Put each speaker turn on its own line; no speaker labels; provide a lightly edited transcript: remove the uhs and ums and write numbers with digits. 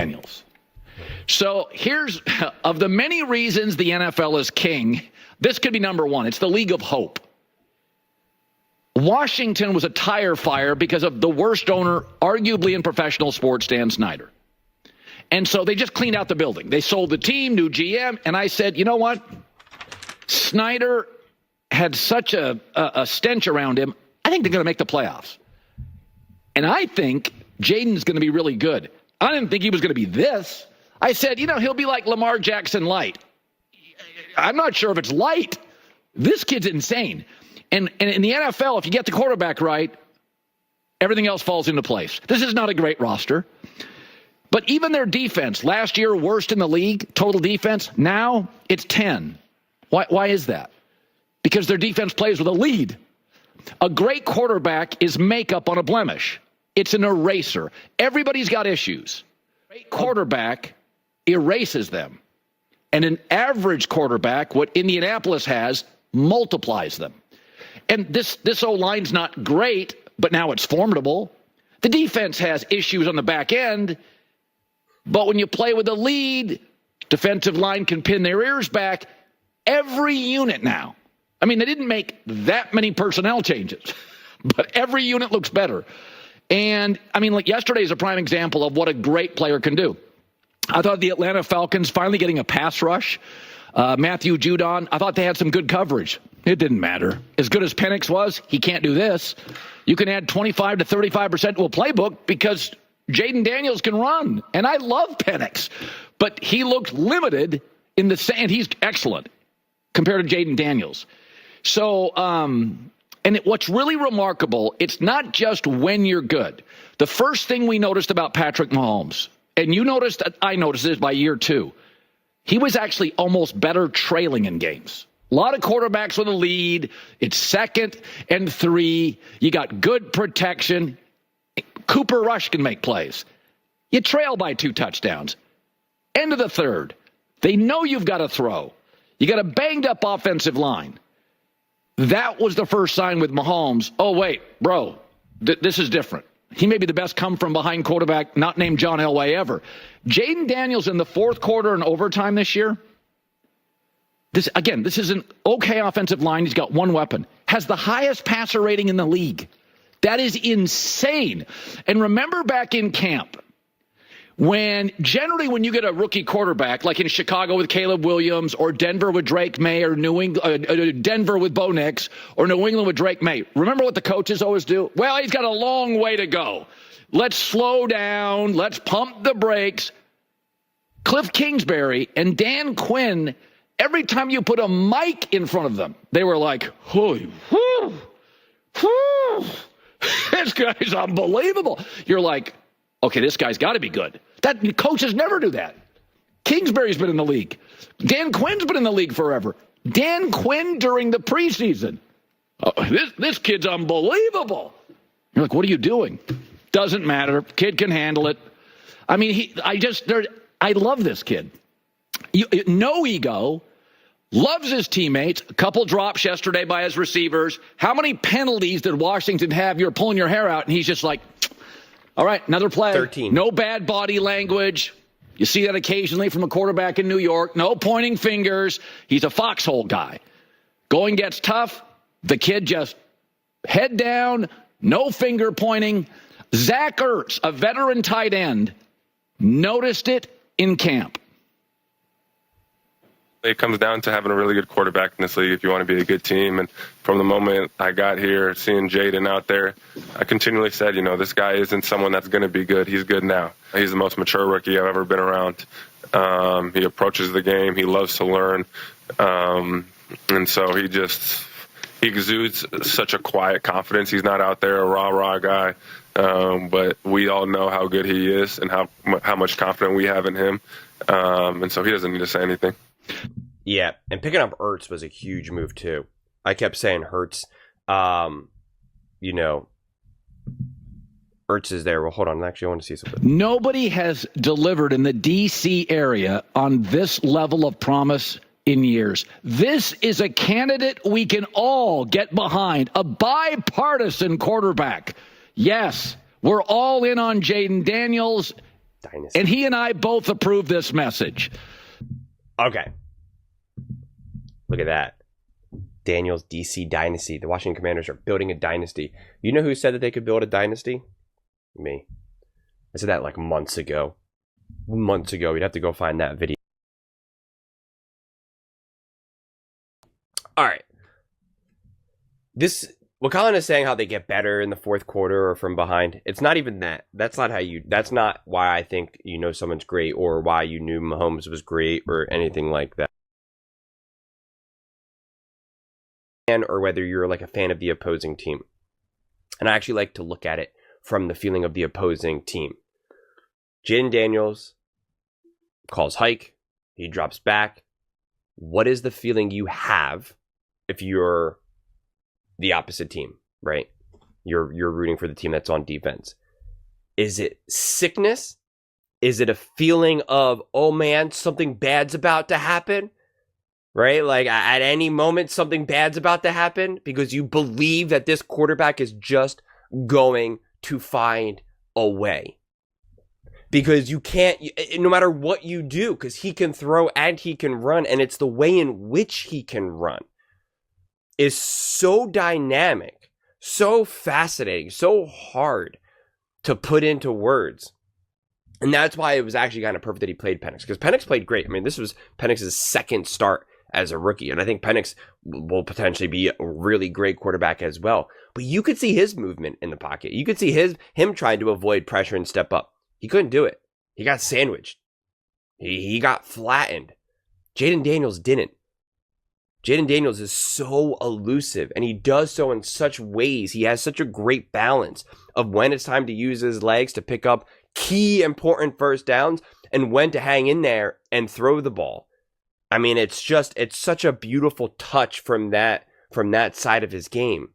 Daniels. So here's, of the many reasons the NFL is king, this could be number one. It's the league of hope. Washington was a tire fire because of the worst owner, arguably in professional sports, Dan Snyder. And so they just cleaned out the building. They sold the team, new GM, and I said, you know what? Snyder had such a stench around him, I think they're going to make the playoffs. And I think Jayden's going to be really good. I didn't think he was going to be this. I said, he'll be like Lamar Jackson light. I'm not sure if it's light. This kid's insane. And in the NFL, if you get the quarterback right, everything else falls into place. This is not a great roster. But even their defense, last year, worst in the league, total defense, now it's 10. Why is that? Because their defense plays with a lead. A great quarterback is makeup on a blemish. It's an eraser. Everybody's got issues. Great quarterback erases them. And an average quarterback, what Indianapolis has, multiplies them. And this O-line's not great, but now it's formidable. The defense has issues on the back end, but when you play with a lead, defensive line can pin their ears back. Every unit now, I mean, they didn't make that many personnel changes, but every unit looks better. And, I mean, like yesterday is a prime example of what a great player can do. I thought the Atlanta Falcons finally getting a pass rush. Matthew Judon, I thought they had some good coverage. It didn't matter. As good as Penix was, he can't do this. You can add 25 to 35% to a playbook because Jayden Daniels can run. And I love Penix. But he looked limited in the sand. He's excellent compared to Jayden Daniels. So, what's really remarkable, it's not just when you're good. The first thing we noticed about Patrick Mahomes, and you noticed, I noticed this by year 2, he was actually almost better trailing in games. A lot of quarterbacks with a lead. It's 2nd and 3. You got good protection. Cooper Rush can make plays. You trail by 2 touchdowns. End of the 3rd. They know you've got to throw. You got a banged up offensive line. That was the first sign with Mahomes. Oh, wait, bro, this is different. He may be the best come-from-behind quarterback not named John Elway ever. Jayden Daniels in the 4th quarter and overtime this year, this is an okay offensive line. He's got one weapon. Has the highest passer rating in the league. That is insane. And remember back in camp, generally when you get a rookie quarterback, like in Chicago with Caleb Williams, or Denver with Drake May, or Denver with Bo Nix, or New England with Drake May, remember what the coaches always do? Well, he's got a long way to go. Let's slow down. Let's pump the brakes. Cliff Kingsbury and Dan Quinn, every time you put a mic in front of them, they were like, this guy's unbelievable. You're like, okay, this guy's got to be good. Coaches never do that. Kingsbury's been in the league. Dan Quinn's been in the league forever. Dan Quinn during the preseason. Oh, this kid's unbelievable. You're like, what are you doing? Doesn't matter. Kid can handle it. I mean, I love this kid. No ego. Loves his teammates. A couple drops yesterday by his receivers. How many penalties did Washington have? You're pulling your hair out, and he's just like, all right, another play.
13.
No bad body language. You see that occasionally from a quarterback in New York. No pointing fingers. He's a foxhole guy. Going gets tough. The kid just head down, no finger pointing. Zach Ertz, a veteran tight end, noticed it in camp.
It comes down to having a really good quarterback in this league if you want to be a good team. And from the moment I got here, seeing Jayden out there, I continually said, this guy isn't someone that's going to be good. He's good now. He's the most mature rookie I've ever been around. He approaches the game. He loves to learn. And so he exudes such a quiet confidence. He's not out there a rah-rah guy. But we all know how good he is and how much confidence we have in him. And so he doesn't need to say anything.
Yeah, and picking up Ertz was a huge move too. I kept saying Hurts, Ertz is there. Well, hold on. Actually, I want to see something.
Nobody has delivered in the D.C. area on this level of promise in years. This is a candidate we can all get behind, a bipartisan quarterback. Yes, we're all in on Jayden Daniels.
Dynasty.
And he and I both approve this message.
Okay. Look at that. Daniels DC Dynasty. The Washington Commanders are building a dynasty. You know who said that they could build a dynasty? Me. I said that like months ago. Months ago. You'd have to go find that video. All right. What Colin is saying, how they get better in the fourth quarter or from behind. It's not even that. That's not why I think someone's great or why you knew Mahomes was great or anything like that. Or whether you're like a fan of the opposing team. And I actually like to look at it from the feeling of the opposing team. Jayden Daniels calls hike. He drops back. What is the feeling you have if you're the opposite team, right? You're rooting for the team that's on defense. Is it sickness? Is it a feeling of, oh man, something bad's about to happen? Right? Like at any moment, something bad's about to happen because you believe that this quarterback is just going to find a way. Because you can't, no matter what you do, because he can throw and he can run, and it's the way in which he can run is so dynamic, so fascinating, so hard to put into words. And that's why it was actually kind of perfect that he played Penix, because Penix played great. I mean, this was Penix's second start as a rookie, and I think Penix will potentially be a really great quarterback as well. But you could see his movement in the pocket. You could see him trying to avoid pressure and step up. He couldn't do it. He got sandwiched. He got flattened. Jayden Daniels didn't. Jayden Daniels is so elusive, and he does so in such ways. He has such a great balance of when it's time to use his legs to pick up key important first downs and when to hang in there and throw the ball. I mean, it's such a beautiful touch from that side of his game.